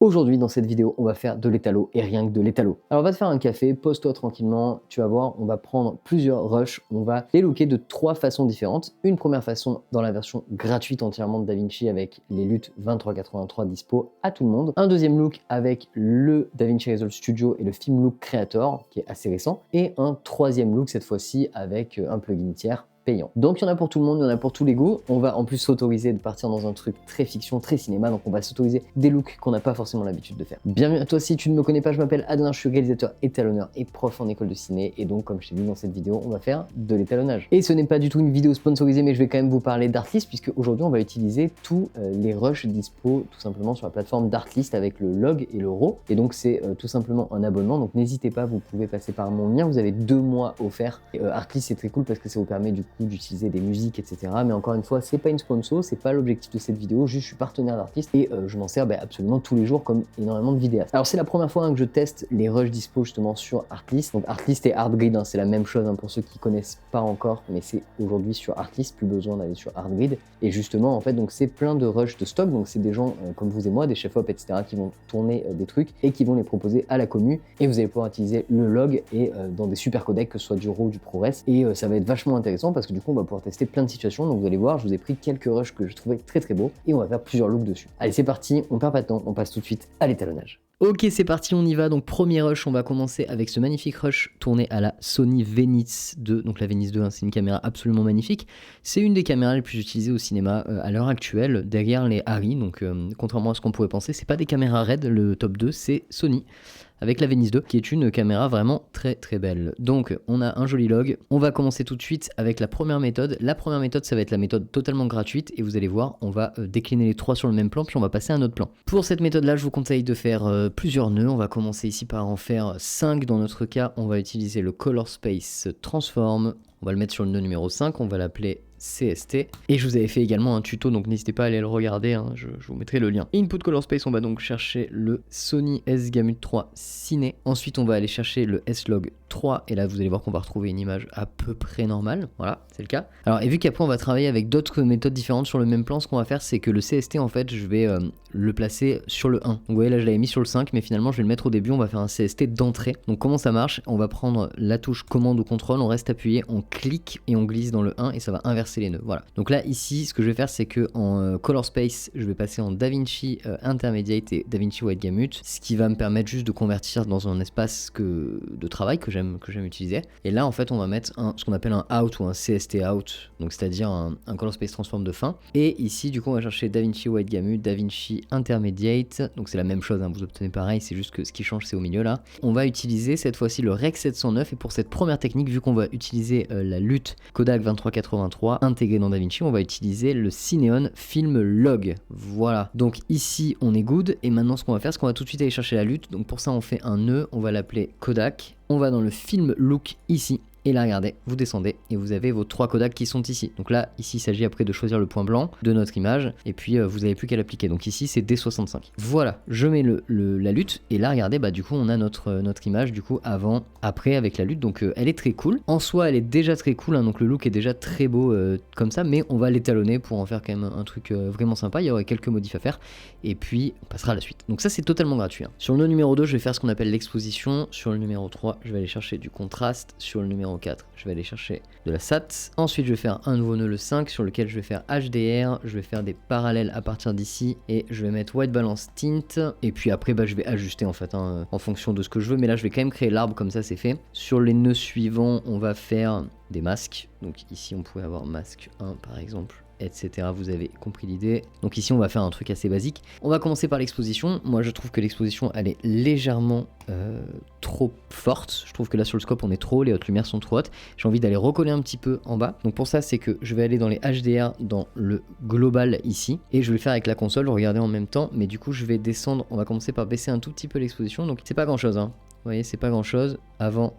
Aujourd'hui, dans cette vidéo, on va faire de l'étalo et rien que de l'étalo. Alors, on va te faire un café, pose-toi tranquillement, tu vas voir, on va prendre plusieurs rushs, on va les looker de 3 façons différentes. Une première façon dans la version gratuite entièrement de DaVinci avec les luttes 2383 dispo à tout le monde. Un deuxième look avec le DaVinci Resolve Studio et le Film Look Creator qui est assez récent. Et un troisième look cette fois-ci avec un plugin tiers payant. Donc il y en a pour tout le monde, il y en a pour tous les goûts. On va en plus s'autoriser de partir dans un truc très fiction, très cinéma, donc on va s'autoriser des looks qu'on n'a pas forcément l'habitude de faire. Bienvenue à toi, si tu ne me connais pas, je m'appelle Adelin, je suis réalisateur étalonneur et prof en école de ciné, et donc comme je t'ai dit dans cette vidéo, on va faire de l'étalonnage. Et ce n'est pas du tout une vidéo sponsorisée, mais je vais quand même vous parler d'Artlist, puisque aujourd'hui on va utiliser tous les rushs dispo tout simplement sur la plateforme d'Artlist avec le log et le raw, et donc c'est tout simplement un abonnement, donc n'hésitez pas, vous pouvez passer par mon lien, vous avez 2 mois offerts. Artlist c'est très cool parce que ça vous permet du coup d'utiliser des musiques, etc. Mais encore une fois, c'est pas une sponsor, c'est pas l'objectif de cette vidéo, juste je suis partenaire d'Artlist et je m'en sers absolument tous les jours comme énormément de vidéastes. Alors c'est la première fois que je teste les rushs dispo justement sur Artlist. Donc Artlist et Artgrid, c'est la même chose pour ceux qui connaissent pas encore, mais c'est aujourd'hui sur Artlist, plus besoin d'aller sur Artgrid. Et justement, en fait, donc c'est plein de rushs de stock, donc c'est des gens comme vous et moi, des chefs-op, etc. qui vont tourner des trucs et qui vont les proposer à la commu, et vous allez pouvoir utiliser le log et dans des super codecs, que ce soit du RAW ou du ProRes, et ça va être vachement intéressant parce que du coup on va pouvoir tester plein de situations. Donc vous allez voir, je vous ai pris quelques rushs que je trouvais très très beaux et on va faire plusieurs looks dessus. Allez, c'est parti, on perd pas de temps, on passe tout de suite à l'étalonnage. Ok, c'est parti, on y va. Donc premier rush, on va commencer avec ce magnifique rush tourné à la Sony Venice 2. Donc la Venice 2, c'est une caméra absolument magnifique. C'est une des caméras les plus utilisées au cinéma à l'heure actuelle, derrière les Arri. Donc contrairement à ce qu'on pourrait penser, c'est pas des caméras RED, le top 2, c'est Sony avec la Venice 2, qui est une caméra vraiment très très belle. Donc on a un joli log. On va commencer tout de suite avec la première méthode. La première méthode, ça va être la méthode totalement gratuite, et vous allez voir, on va décliner les 3 sur le même plan, puis on va passer à un autre plan. Pour cette méthode là, je vous conseille de faire plusieurs nœuds. On va commencer ici par en faire 5 dans notre cas. On va utiliser le Color Space Transform. On va le mettre sur le nœud numéro 5, on va l'appeler CST. Et je vous avais fait également un tuto, donc n'hésitez pas à aller le regarder, je vous mettrai le lien. Input Color Space, on va donc chercher le Sony S-Gamut 3 Ciné. Ensuite, on va aller chercher le S-Log 3, et là vous allez voir qu'on va retrouver une image à peu près normale. Voilà, c'est le cas. Alors, et vu qu'après on va travailler avec d'autres méthodes différentes sur le même plan, ce qu'on va faire, c'est que le CST, en fait, je vais le placer sur le 1. Donc, vous voyez, là je l'avais mis sur le 5, mais finalement je vais le mettre au début. On va faire un CST d'entrée. Donc comment ça marche? On va prendre la touche commande ou contrôle, on reste appuyé, on clique et on glisse dans le 1, et ça va inverser les nœuds. Voilà. Donc là ici, ce que je vais faire, c'est que en Color Space, je vais passer en DaVinci Intermediate et DaVinci Wide Gamut, ce qui va me permettre juste de convertir dans un espace de travail que j'aime utiliser. Et là en fait on va mettre ce qu'on appelle un out ou un CST out, donc c'est-à-dire un Color Space Transform de fin. Et ici du coup on va chercher DaVinci Wide Gamut, DaVinci Intermediate, donc c'est la même chose, vous obtenez pareil, c'est juste que ce qui change c'est au milieu là. On va utiliser cette fois-ci le Rec 709, et pour cette première technique, vu qu'on va utiliser la lutte Kodak 2383 intégrée dans DaVinci, on va utiliser le Cineon Film Log. Voilà, donc ici on est good, et maintenant ce qu'on va faire, c'est qu'on va tout de suite aller chercher la lutte. Donc pour ça on fait un nœud, on va l'appeler Kodak, on va dans le Film Look ici, et là regardez, vous descendez et vous avez vos 3 Kodak qui sont ici. Donc là, ici il s'agit après de choisir le point blanc de notre image, et puis vous n'avez plus qu'à l'appliquer. Donc ici c'est D65. Voilà, je mets la lutte, et là regardez, du coup on a notre image du coup avant, après avec la lutte. Donc elle est très cool. En soi elle est déjà très cool, donc le look est déjà très beau comme ça, mais on va l'étalonner pour en faire quand même un truc vraiment sympa. Il y aurait quelques modifs à faire, et puis on passera à la suite. Donc ça c'est totalement gratuit. Sur le nœud numéro 2, je vais faire ce qu'on appelle l'exposition. Sur le numéro 3, je vais aller chercher du contraste. Sur le numéro 4, je vais aller chercher de la SAT. Ensuite, je vais faire un nouveau nœud, le 5, sur lequel je vais faire HDR. Je vais faire des parallèles à partir d'ici, et je vais mettre White Balance Tint. Et puis après, je vais ajuster en fait en fonction de ce que je veux. Mais là, je vais quand même créer l'arbre, comme ça, c'est fait. Sur les nœuds suivants, on va faire des masques. Donc ici, on pourrait avoir masque 1 par exemple, etc. Vous avez compris l'idée. Donc ici on va faire un truc assez basique. On va commencer par l'exposition. Moi je trouve que l'exposition elle est légèrement trop forte. Je trouve que là sur le scope on est trop haut, les hautes lumières sont trop hautes. J'ai envie d'aller recoller un petit peu en bas. Donc pour ça c'est que je vais aller dans les HDR, dans le global ici, et je vais le faire avec la console, regarder en même temps. Mais du coup je vais descendre, on va commencer par baisser un tout petit peu l'exposition. Donc c'est pas grand chose, vous voyez, c'est pas grand chose. Avant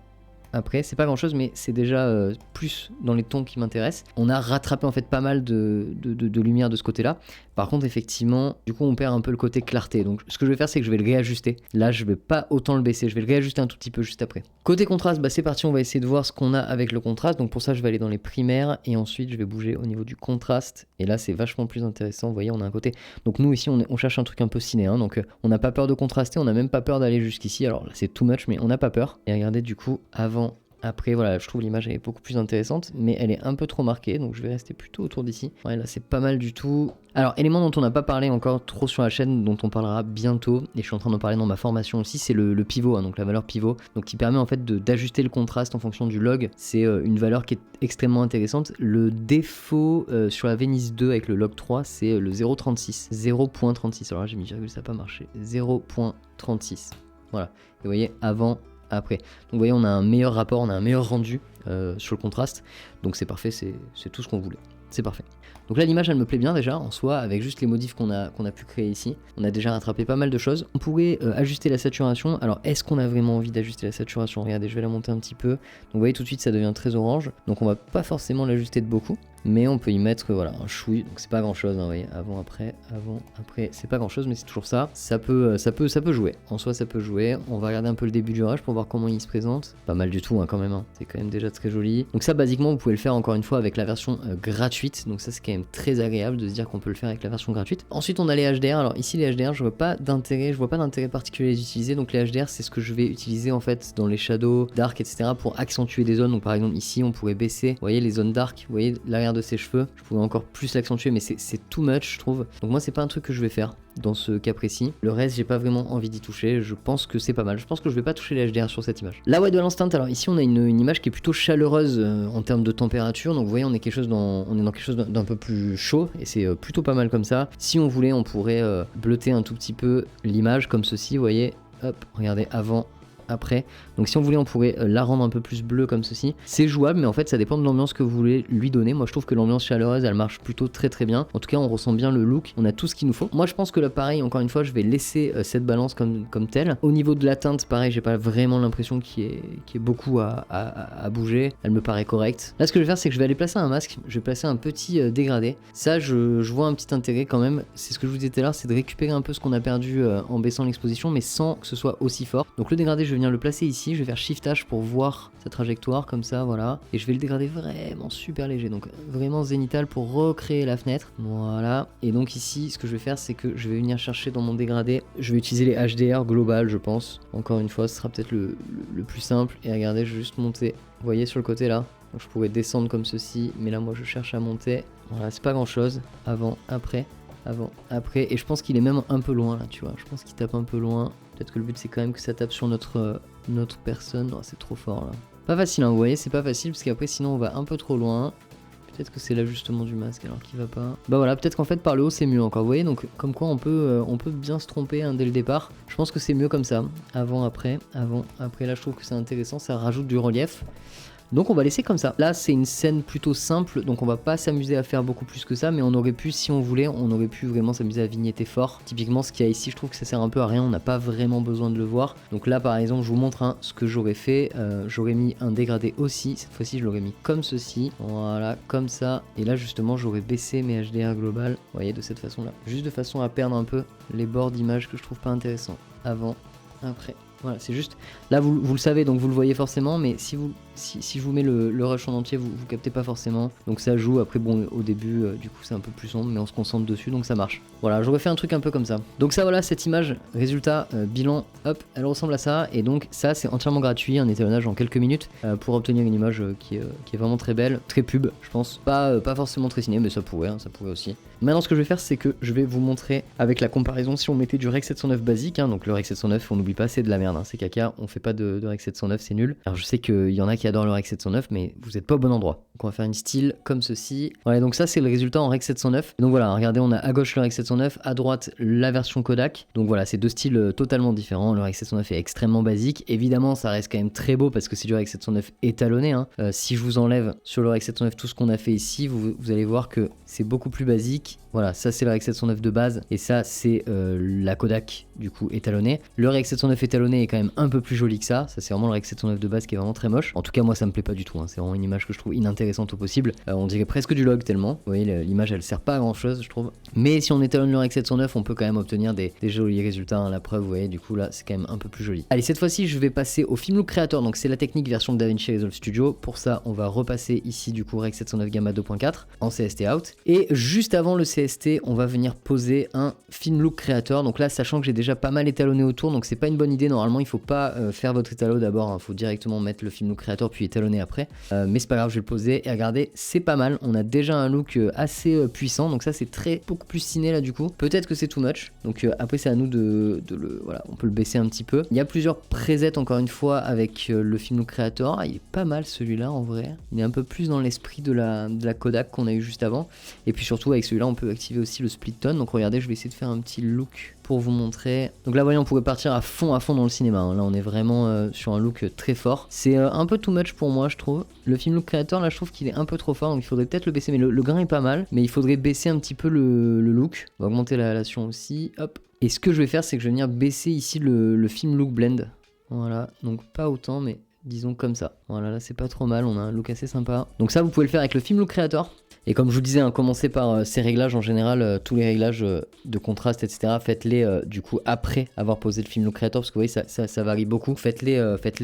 après. C'est pas grand chose, mais c'est déjà plus dans les tons qui m'intéressent. On a rattrapé en fait pas mal de lumière de ce côté-là. Par contre, effectivement, du coup, on perd un peu le côté clarté. Donc, ce que je vais faire, c'est que je vais le réajuster. Là, je vais pas autant le baisser. Je vais le réajuster un tout petit peu juste après. Côté contraste, c'est parti. On va essayer de voir ce qu'on a avec le contraste. Donc, pour ça, je vais aller dans les primaires et ensuite, je vais bouger au niveau du contraste. Et là, c'est vachement plus intéressant. Vous voyez, on a un côté. Donc, nous, ici, on cherche un truc un peu ciné. Hein. Donc, on n'a pas peur de contraster. On n'a même pas peur d'aller jusqu'ici. Alors là, c'est too much, mais on n'a pas peur. Et regardez, du coup, avant. Après, voilà, je trouve l'image elle est beaucoup plus intéressante, mais elle est un peu trop marquée, donc je vais rester plutôt autour d'ici. Ouais, là, c'est pas mal du tout. Alors, élément dont on n'a pas parlé encore trop sur la chaîne, dont on parlera bientôt, et je suis en train d'en parler dans ma formation aussi, c'est le pivot, hein, donc la valeur pivot, donc qui permet en fait d'ajuster le contraste en fonction du log. C'est une valeur qui est extrêmement intéressante. Le défaut sur la Venice 2 avec le log 3, c'est le 0.36. 0.36, alors là j'ai mis virgule, ça n'a pas marché. 0.36. Voilà, et vous voyez, avant, après. Donc vous voyez, on a un meilleur rapport, on a un meilleur rendu sur le contraste. Donc c'est parfait, c'est tout ce qu'on voulait. C'est parfait. Donc là, l'image, elle me plaît bien déjà, en soi, avec juste les modifs qu'on a pu créer ici. On a déjà rattrapé pas mal de choses. On pourrait ajuster la saturation. Alors, est-ce qu'on a vraiment envie d'ajuster la saturation? Regardez, je vais la monter un petit peu. Donc vous voyez, tout de suite, ça devient très orange. Donc on va pas forcément l'ajuster de beaucoup. Mais on peut y mettre voilà, un chouille, donc c'est pas grand chose, hein, vous voyez, avant, après, c'est pas grand chose, mais c'est toujours ça. Ça peut jouer, en soi ça peut jouer. On va regarder un peu le début du rush pour voir comment il se présente. Pas mal du tout hein, quand même, hein. C'est quand même déjà très joli. Donc ça basiquement vous pouvez le faire encore une fois avec la version gratuite, donc ça c'est quand même très agréable de se dire qu'on peut le faire avec la version gratuite. Ensuite on a les HDR, alors ici les HDR je vois pas d'intérêt particulier à les utiliser, donc les HDR c'est ce que je vais utiliser en fait dans les shadows, dark, etc. pour accentuer des zones. Donc par exemple ici on pourrait baisser, vous voyez les zones dark, vous voyez l'arrière de ses cheveux, je pourrais encore plus l'accentuer, mais c'est too much je trouve. Donc moi c'est pas un truc que je vais faire dans ce cas précis. Le reste j'ai pas vraiment envie d'y toucher, je pense que c'est pas mal. Je pense que je vais pas toucher les HDR sur cette image. La white balance teinte, alors ici on a une image qui est plutôt chaleureuse en termes de température, donc vous voyez on est dans quelque chose d'un peu plus chaud et c'est plutôt pas mal comme ça. Si on voulait on pourrait bleuter un tout petit peu l'image comme ceci, vous voyez, hop, regardez avant, après. Donc si on voulait on pourrait la rendre un peu plus bleue comme ceci. C'est jouable mais en fait ça dépend de l'ambiance que vous voulez lui donner. Moi je trouve que l'ambiance chaleureuse elle marche plutôt très très bien. En tout cas on ressent bien le look, on a tout ce qu'il nous faut. Moi je pense que là pareil encore une fois je vais laisser cette balance comme telle. Au niveau de la teinte pareil j'ai pas vraiment l'impression qu'il y ait beaucoup à bouger. Elle me paraît correcte. Là ce que je vais faire c'est que je vais aller placer un masque. Je vais placer un petit dégradé. Ça je vois un petit intérêt quand même. C'est ce que je vous disais tout à l'heure, c'est de récupérer un peu ce qu'on a perdu en baissant l'exposition mais sans que ce soit aussi fort. Donc le dégradé je vais venir le placer ici, je vais faire Shift H pour voir sa trajectoire comme ça, voilà, et je vais le dégrader vraiment super léger, donc vraiment zénital pour recréer la fenêtre, voilà. Et donc ici ce que je vais faire c'est que je vais venir chercher dans mon dégradé, je vais utiliser les HDR global je pense, encore une fois ce sera peut-être le plus simple, et regardez je vais juste monter, vous voyez sur le côté là, donc je pourrais descendre comme ceci, mais là moi je cherche à monter, voilà c'est pas grand chose, avant, après, et je pense qu'il est même un peu loin là tu vois, je pense qu'il tape un peu loin. Peut-être que le but c'est quand même que ça tape sur notre personne. Non, c'est trop fort là. Pas facile, hein, vous voyez, c'est pas facile parce qu'après sinon on va un peu trop loin. Peut-être que c'est l'ajustement du masque alors qu'il va pas. Bah voilà, peut-être qu'en fait par le haut c'est mieux encore, vous voyez, donc comme quoi on peut bien se tromper hein, dès le départ. Je pense que c'est mieux comme ça. Avant, après, là je trouve que c'est intéressant, ça rajoute du relief. Donc on va laisser comme ça. Là c'est une scène plutôt simple, donc on va pas s'amuser à faire beaucoup plus que ça, mais on aurait pu, si on voulait, on aurait pu vraiment s'amuser à vignetter fort. Typiquement ce qu'il y a ici, je trouve que ça sert un peu à rien, on n'a pas vraiment besoin de le voir. Donc là par exemple, je vous montre ce que j'aurais fait. J'aurais mis un dégradé aussi, cette fois-ci je l'aurais mis comme ceci, voilà, comme ça. Et là justement j'aurais baissé mes HDR global, vous voyez, de cette façon-là. Juste de façon à perdre un peu les bords d'image que je trouve pas intéressants. Avant, après. Voilà, c'est juste, là vous le savez donc vous le voyez forcément, mais si je vous mets le rush en entier vous captez pas forcément, donc ça joue. Après bon au début du coup c'est un peu plus sombre mais on se concentre dessus donc ça marche. Voilà, j'aurais fait un truc un peu comme ça. Donc ça voilà, cette image, résultat, bilan, hop, elle ressemble à ça, et donc ça c'est entièrement gratuit, un étalonnage en quelques minutes pour obtenir une image qui est vraiment très belle, très pub je pense, pas forcément très ciné mais ça pourrait aussi. Maintenant ce que je vais faire c'est que je vais vous montrer avec la comparaison si on mettait du Rec 709 basique, hein, donc le Rec 709 on n'oublie pas c'est de la merde, hein, c'est caca, on fait pas de Rec 709, c'est nul. Alors je sais qu'il y en a qui adorent le Rec 709 mais vous êtes pas au bon endroit. Donc on va faire une style comme ceci. Voilà, donc ça c'est le résultat en Rec 709. Donc voilà, regardez, on a à gauche le Rec 709, à droite la version Kodak. Donc voilà, c'est deux styles totalement différents. Le Rec 709 est extrêmement basique. Évidemment ça reste quand même très beau parce que c'est du Rec 709 étalonné, hein. Si je vous enlève sur le Rec 709 tout ce qu'on a fait ici, vous allez voir que c'est beaucoup plus basique. Voilà, ça c'est le Rec 709 de base et ça c'est la Kodak du coup étalonnée. Le Rec 709 étalonné étalonné est quand même un peu plus joli que ça c'est vraiment le Rec 709 de base qui est vraiment très moche. En tout cas moi ça me plaît pas du tout, hein. C'est vraiment une image que je trouve inintéressante au possible. On dirait presque du log tellement, vous voyez l'image elle sert pas à grand chose je trouve. Mais si on étalonne le Rec 709 on peut quand même obtenir des jolis résultats, hein. La preuve vous voyez du coup là c'est quand même un peu plus joli. Allez cette fois-ci je vais passer au Film Look Creator, donc c'est la technique version de DaVinci Resolve Studio. Pour ça on va repasser ici du coup Rec 709 Gamma 2.4 en CST out, et juste avant le CST on va venir poser un Film Look Creator. Donc là sachant que j'ai déjà pas mal étalonné autour, donc c'est pas une bonne idée, normalement il faut pas faire votre étalon d'abord, hein. Faut directement mettre le Film Look Creator puis étalonner après, mais c'est pas grave je vais le poser et regardez c'est pas mal, on a déjà un look assez puissant, donc ça c'est beaucoup plus ciné là du coup, peut-être que c'est too much, donc après c'est à nous de le, voilà on peut le baisser un petit peu. Il y a plusieurs presets encore une fois avec le Film Look Creator, il est pas mal celui-là en vrai, il est un peu plus dans l'esprit de la Kodak qu'on a eu juste avant, et puis surtout avec celui-là on peut activer aussi le split tone, donc regardez je vais essayer de faire un petit look pour vous montrer. Donc là voyez on pourrait partir à fond dans le cinéma, hein. Là on est vraiment sur un look très fort, c'est un peu too much pour moi je trouve. Le Film Look Creator là je trouve qu'il est un peu trop fort, donc il faudrait peut-être le baisser, mais le grain est pas mal, mais il faudrait baisser un petit peu le look. On va augmenter la relation aussi, hop. Et ce que je vais faire c'est que je vais venir baisser ici le Film Look Blend, voilà, donc pas autant mais disons comme ça, voilà là c'est pas trop mal, on a un look assez sympa. Donc ça vous pouvez le faire avec le Film Look Creator. Et comme je vous disais, hein, commencez par ces réglages en général, tous les réglages de contraste, etc. Faites-les du coup après avoir posé le Film Look Creator, parce que vous voyez, ça varie beaucoup. Faites-les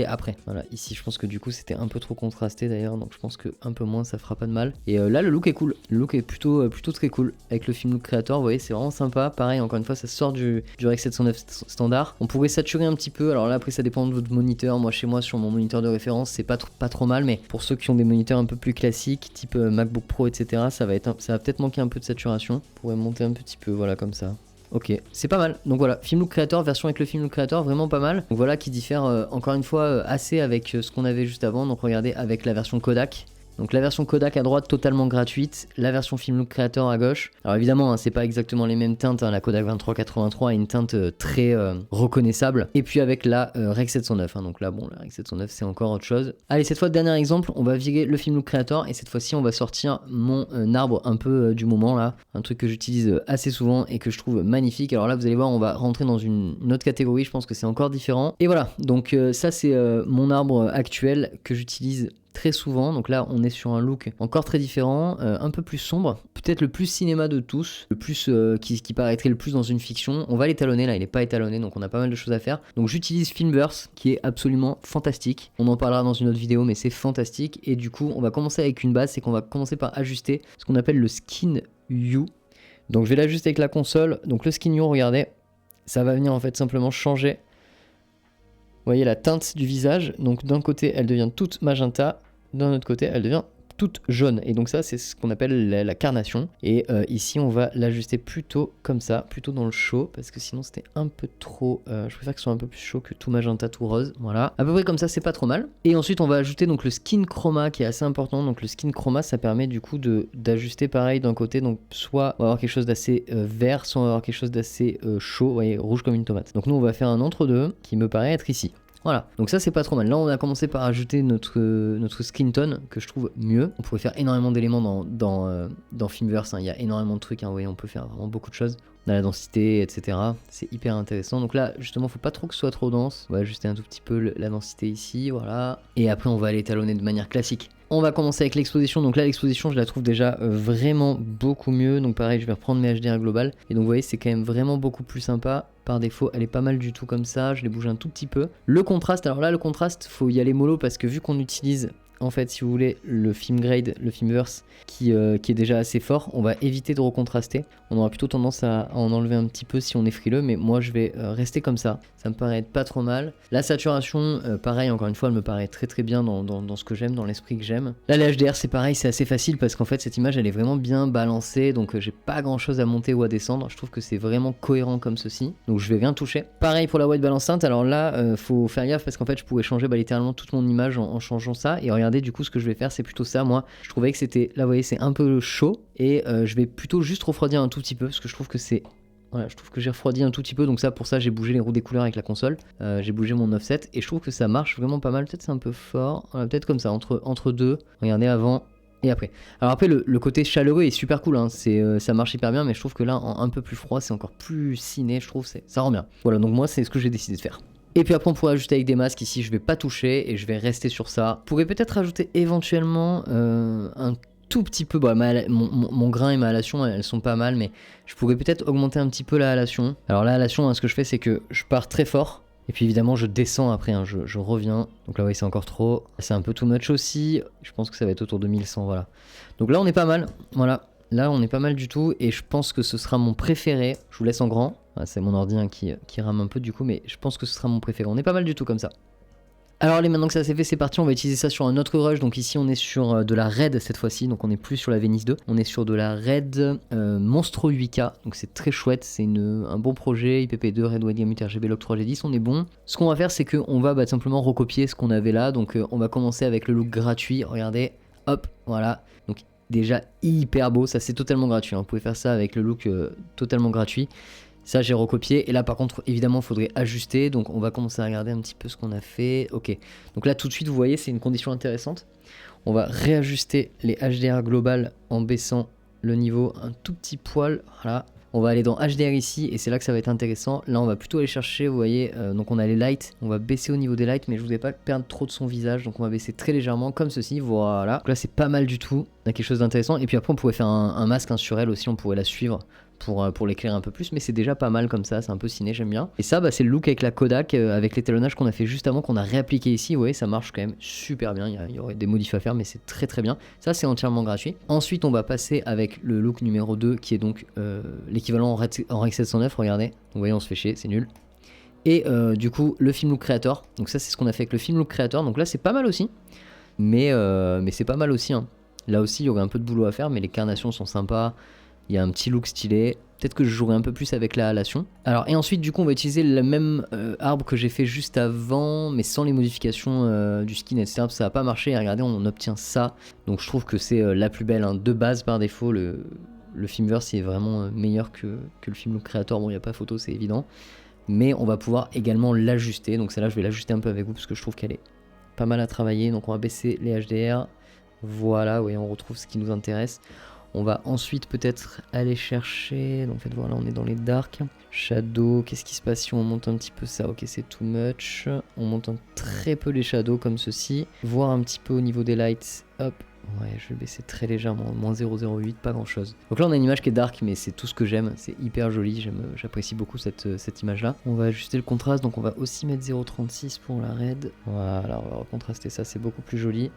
après. Voilà, ici je pense que du coup c'était un peu trop contrasté d'ailleurs, donc je pense que un peu moins ça fera pas de mal. Et là le look est cool, le look est plutôt très cool avec le Film Look Creator. Vous voyez, c'est vraiment sympa. Pareil, encore une fois, ça sort du Rec 709 standard. On pourrait saturer un petit peu. Alors là après ça dépend de votre moniteur. Moi chez moi sur mon moniteur de référence c'est pas trop mal, mais pour ceux qui ont des moniteurs un peu plus classiques, type MacBook Pro, etc. Ça va peut-être manquer un peu de saturation. On pourrait monter un petit peu, voilà, comme ça. Ok, c'est pas mal. Donc voilà, Film Look Creator, version avec le Film Look Creator, vraiment pas mal. Donc voilà, qui diffère encore une fois assez avec ce qu'on avait juste avant. Donc regardez, avec la version Kodak. Donc la version Kodak à droite totalement gratuite, la version Film Look Creator à gauche. Alors évidemment hein, c'est pas exactement les mêmes teintes, hein. La Kodak 2383 a une teinte très reconnaissable. Et puis avec la Rec 709, hein. Donc là bon la Rec 709 c'est encore autre chose. Allez cette fois dernier exemple, on va virer le Film Look Creator et cette fois-ci on va sortir mon arbre un peu du moment là. Un truc que j'utilise assez souvent et que je trouve magnifique. Alors là vous allez voir on va rentrer dans une autre catégorie, je pense que c'est encore différent. Et voilà, donc ça c'est mon arbre actuel que j'utilise très souvent. Donc là on est sur un look encore très différent, un peu plus sombre, peut-être le plus cinéma de tous, le plus qui paraîtrait le plus dans une fiction. On va l'étalonner, là il n'est pas étalonné donc on a pas mal de choses à faire. Donc j'utilise Filmverse qui est absolument fantastique, on en parlera dans une autre vidéo mais c'est fantastique. Et du coup on va commencer avec une base, c'est qu'on va commencer par ajuster ce qu'on appelle le Skin Hue. Donc je vais l'ajuster avec la console. Donc le Skin Hue, regardez, ça va venir en fait simplement changer, vous voyez la teinte du visage. Donc d'un côté elle devient toute magenta, d'un autre côté elle devient toute jaune, et donc ça c'est ce qu'on appelle la carnation. Et ici on va l'ajuster plutôt comme ça, plutôt dans le chaud, parce que sinon c'était un peu trop, je préfère que ce soit un peu plus chaud que tout magenta, tout rose. Voilà, à peu près comme ça, c'est pas trop mal. Et ensuite on va ajouter donc le skin chroma qui est assez important. Donc le skin chroma ça permet du coup d'ajuster pareil d'un côté, donc soit on va avoir quelque chose d'assez vert, soit on va avoir quelque chose d'assez chaud, vous voyez, rouge comme une tomate. Donc nous on va faire un entre-deux qui me paraît être ici. Voilà, donc ça c'est pas trop mal. Là on a commencé par ajouter notre skin tone que je trouve mieux. On pourrait faire énormément d'éléments dans Filmverse, hein. Il y a énormément de trucs, hein. Vous voyez, on peut faire vraiment beaucoup de choses. On a la densité, etc. C'est hyper intéressant. Donc là justement faut pas trop que ce soit trop dense. On va ajuster un tout petit peu la densité ici, voilà. Et après on va aller étalonner de manière classique. On va commencer avec l'exposition. Donc là l'exposition je la trouve déjà vraiment beaucoup mieux. Donc pareil je vais reprendre mes HDR global. Et donc vous voyez c'est quand même vraiment beaucoup plus sympa. Par défaut elle est pas mal du tout comme ça. Je l'ai bougé un tout petit peu. Le contraste, alors là le contraste faut y aller mollo parce que vu qu'on utilise en fait si vous voulez le film grade, le Filmverse qui est déjà assez fort, on va éviter de recontraster. On aura plutôt tendance à en enlever un petit peu si on est frileux, mais moi je vais rester comme ça. Ça me paraît être pas trop mal. La saturation, pareil, encore une fois, elle me paraît très très bien dans ce que j'aime, dans l'esprit que j'aime. Là les HDR c'est pareil, c'est assez facile parce qu'en fait cette image elle est vraiment bien balancée, donc j'ai pas grand chose à monter ou à descendre. Je trouve que c'est vraiment cohérent comme ceci, donc je vais rien toucher. Pareil pour la white balance teinte, alors là faut faire gaffe parce qu'en fait je pourrais changer littéralement toute mon image en changeant ça. Et regardez du coup ce que je vais faire c'est plutôt ça. Moi je trouvais que c'était, là vous voyez c'est un peu chaud et je vais plutôt juste refroidir un tout petit peu parce que je trouve que c'est... Voilà, je trouve que j'ai refroidi un tout petit peu, donc ça pour ça j'ai bougé les roues des couleurs avec la console, j'ai bougé mon offset et je trouve que ça marche vraiment pas mal. Peut-être c'est un peu fort, voilà, peut-être comme ça, entre deux, regardez avant et après. Alors après le côté chaleureux est super cool, hein. Ça marche hyper bien, mais je trouve que là en un peu plus froid c'est encore plus ciné, je trouve, ça rend bien. Voilà, donc moi c'est ce que j'ai décidé de faire. Et puis après on pourrait ajuster avec des masques. Ici je vais pas toucher et je vais rester sur ça. Je pourrais peut-être ajouter éventuellement un tout petit peu, bon, mon grain et ma halation elles sont pas mal, mais je pourrais peut-être augmenter un petit peu la halation. Alors la halation, hein, ce que je fais c'est que je pars très fort et puis évidemment je descends après, hein, je reviens. Donc là oui c'est encore trop, c'est un peu too much aussi, je pense que ça va être autour de 1100, voilà. Donc là on est pas mal, voilà, là on est pas mal du tout et je pense que ce sera mon préféré. Je vous laisse en grand, c'est mon ordi hein, qui rame un peu du coup, mais je pense que ce sera mon préféré, on est pas mal du tout comme ça. Alors allez, maintenant que ça c'est fait, c'est parti, on va utiliser ça sur un autre rush. Donc ici on est sur de la raid cette fois-ci, donc on n'est plus sur la Venice 2, on est sur de la raid Monstro 8K, donc c'est très chouette, c'est un bon projet, IPP2, Red Wide Gamut RGB Log 3G10, on est bon. Ce qu'on va faire c'est qu'on va simplement recopier ce qu'on avait là, donc on va commencer avec le look gratuit, regardez, hop, voilà, donc déjà hyper beau, ça c'est totalement gratuit, hein. Vous pouvez faire ça avec le look totalement gratuit. Ça j'ai recopié et là par contre évidemment il faudrait ajuster, donc on va commencer à regarder un petit peu ce qu'on a fait. Ok, donc là tout de suite vous voyez c'est une condition intéressante. On va réajuster les HDR global en baissant le niveau un tout petit poil, voilà. On va aller dans HDR ici et c'est là que ça va être intéressant. Là on va plutôt aller chercher, vous voyez, donc on a les lights, on va baisser au niveau des lights, mais je voudrais pas perdre trop de son visage, donc on va baisser très légèrement comme ceci, voilà. Donc là c'est pas mal du tout, on a quelque chose d'intéressant. Et puis après on pourrait faire un masque hein, sur elle aussi, on pourrait la suivre pour l'éclairer un peu plus, mais c'est déjà pas mal comme ça, c'est un peu ciné, j'aime bien. Et ça c'est le look avec la Kodak, avec l'étalonnage qu'on a fait juste avant, qu'on a réappliqué ici. Vous voyez ça marche quand même super bien, il y aurait des modifs à faire mais c'est très très bien. Ça c'est entièrement gratuit. Ensuite on va passer avec le look numéro 2 qui est donc l'équivalent en Rec 709, regardez, vous voyez on se fait chier, c'est nul. Et du coup le Film Look Creator, donc ça c'est ce qu'on a fait avec le Film Look Creator, donc là c'est pas mal aussi, mais c'est pas mal aussi hein. Là aussi il y aurait un peu de boulot à faire, mais les carnations sont sympas. Il y a un petit look stylé. Peut-être que je jouerai un peu plus avec la halation. Alors, et ensuite, du coup, on va utiliser le même arbre que j'ai fait juste avant, mais sans les modifications du skin, etc. Parce que ça n'a pas marché. Et regardez, on obtient ça. Donc, je trouve que c'est la plus belle. Hein. De base, par défaut, le Filmverse est vraiment meilleur que le Film Look Creator. Bon, il n'y a pas photo, c'est évident. Mais on va pouvoir également l'ajuster. Donc, celle-là, je vais l'ajuster un peu avec vous parce que je trouve qu'elle est pas mal à travailler. Donc, on va baisser les HDR. Voilà, oui, on retrouve ce qui nous intéresse. On va ensuite peut-être aller chercher, donc en fait voilà on est dans les dark, shadow, qu'est-ce qui se passe si on monte un petit peu ça, ok c'est too much, on monte très peu les shadows comme ceci, voir un petit peu au niveau des lights, hop, ouais je vais baisser très légèrement, moins 0,08, pas grand chose. Donc là on a une image qui est dark mais c'est tout ce que j'aime, c'est hyper joli, j'apprécie beaucoup cette image là. On va ajuster le contraste, donc on va aussi mettre 0,36 pour la red, voilà on va recontraster ça, c'est beaucoup plus joli.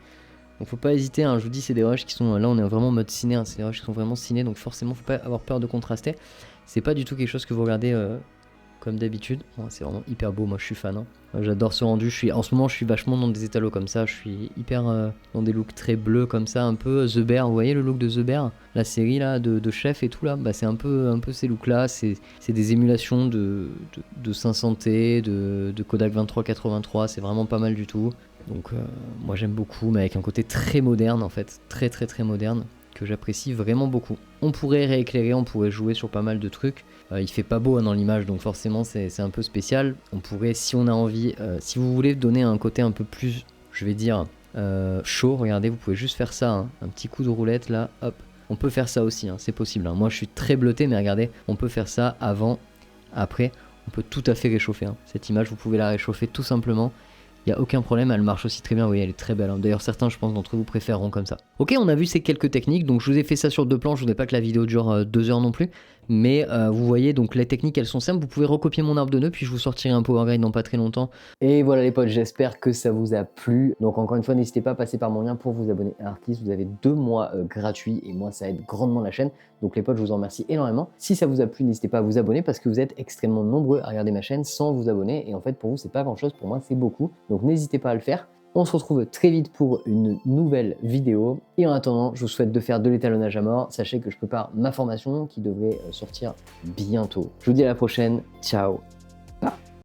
Donc faut pas hésiter, hein, je vous dis c'est des rushs qui sont, là on est vraiment en mode ciné, hein, c'est des rushs qui sont vraiment ciné, donc forcément faut pas avoir peur de contraster. C'est pas du tout quelque chose que vous regardez comme d'habitude, c'est vraiment hyper beau, moi je suis fan. Hein. J'adore ce rendu, en ce moment je suis vachement dans des étalos comme ça, je suis hyper dans des looks très bleus comme ça, un peu The Bear, vous voyez le look de The Bear, la série là de chef et tout là, bah, c'est un peu ces looks là, c'est des émulations de 500T, de Kodak 2383, c'est vraiment pas mal du tout. Donc moi j'aime beaucoup, mais avec un côté très moderne en fait, très moderne, que j'apprécie vraiment beaucoup. On pourrait rééclairer, on pourrait jouer sur pas mal de trucs. Il fait pas beau hein, dans l'image, donc forcément c'est un peu spécial. On pourrait, si on a envie, si vous voulez donner un côté un peu plus, je vais dire, chaud, regardez, vous pouvez juste faire ça, hein, un petit coup de roulette là, hop. On peut faire ça aussi, hein, c'est possible. Hein. Moi je suis très bleuté, mais regardez, on peut faire ça avant, après, on peut tout à fait réchauffer. Hein. Cette image, vous pouvez la réchauffer tout simplement. Il n'y a aucun problème, elle marche aussi très bien, oui elle est très belle, hein. D'ailleurs certains je pense d'entre vous préféreront comme ça. Ok, on a vu ces quelques techniques, donc je vous ai fait ça sur 2 plans, je voudrais pas que la vidéo dure 2 heures non plus, mais vous voyez donc les techniques elles sont simples, vous pouvez recopier mon arbre de nœuds, puis je vous sortirai un power guide dans pas très longtemps. Et voilà les potes, j'espère que ça vous a plu, donc encore une fois n'hésitez pas à passer par mon lien pour vous abonner à Artis, vous avez 2 mois gratuits et moi ça aide grandement la chaîne, donc les potes je vous en remercie énormément. Si ça vous a plu n'hésitez pas à vous abonner parce que vous êtes extrêmement nombreux à regarder ma chaîne sans vous abonner, et en fait pour vous c'est pas grand chose, pour moi c'est beaucoup, donc n'hésitez pas à le faire. On se retrouve très vite pour une nouvelle vidéo. Et en attendant, je vous souhaite de faire de l'étalonnage à mort. Sachez que je prépare ma formation qui devrait sortir bientôt. Je vous dis à la prochaine. Ciao.